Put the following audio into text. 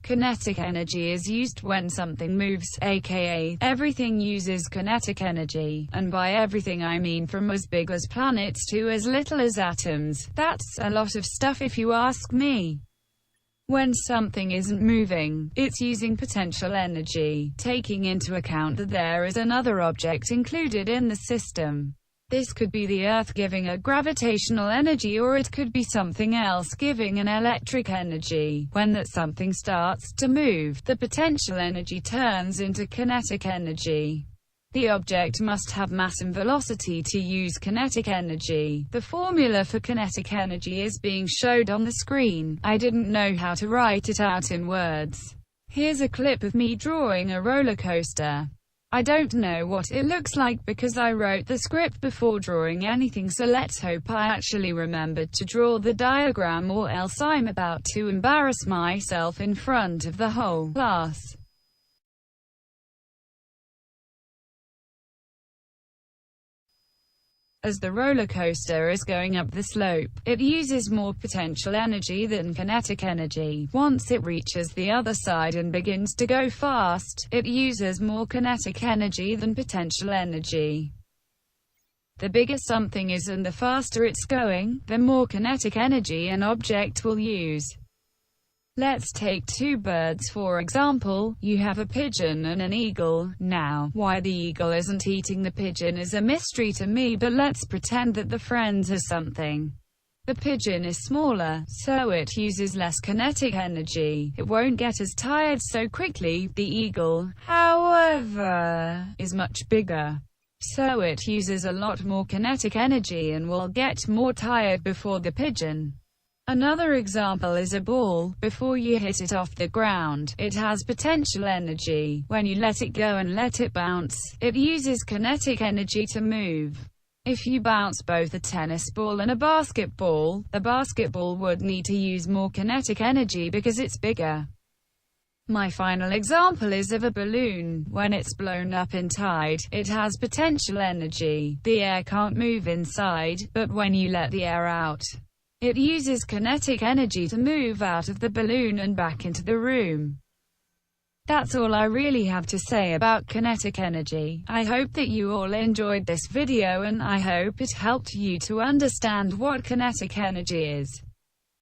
Kinetic energy is used when something moves, aka, everything uses kinetic energy, and by everything I mean from as big as planets to as little as atoms. That's a lot of stuff if you ask me. When something isn't moving, it's using potential energy, taking into account that there is another object included in the system. This could be the Earth giving a gravitational energy, or it could be something else giving an electric energy. When that something starts to move, the potential energy turns into kinetic energy. The object must have mass and velocity to use kinetic energy. The formula for kinetic energy is being showed on the screen. I didn't know how to write it out in words. Here's a clip of me drawing a roller coaster. I don't know what it looks like because I wrote the script before drawing anything, so let's hope I actually remembered to draw the diagram, or else I'm about to embarrass myself in front of the whole class. As the roller coaster is going up the slope, it uses more potential energy than kinetic energy. Once it reaches the other side and begins to go fast, it uses more kinetic energy than potential energy. The bigger something is and the faster it's going, the more kinetic energy an object will use. Let's take two birds for example. You have a pigeon and an eagle. Now, why the eagle isn't eating the pigeon is a mystery to me, but let's pretend that the friends are something. The pigeon is smaller, so it uses less kinetic energy. It won't get as tired so quickly. The eagle, however, is much bigger, so it uses a lot more kinetic energy and will get more tired before the pigeon. Another example is a ball. Before you hit it off the ground, it has potential energy. When you let it go and let it bounce, it uses kinetic energy to move. If you bounce both a tennis ball and a basketball, the basketball would need to use more kinetic energy because it's bigger. My final example is of a balloon. When it's blown up in tide, it has potential energy. The air can't move inside, but when you let the air out, it uses kinetic energy to move out of the balloon and back into the room. That's all I really have to say about kinetic energy. I hope that you all enjoyed this video, and I hope it helped you to understand what kinetic energy is.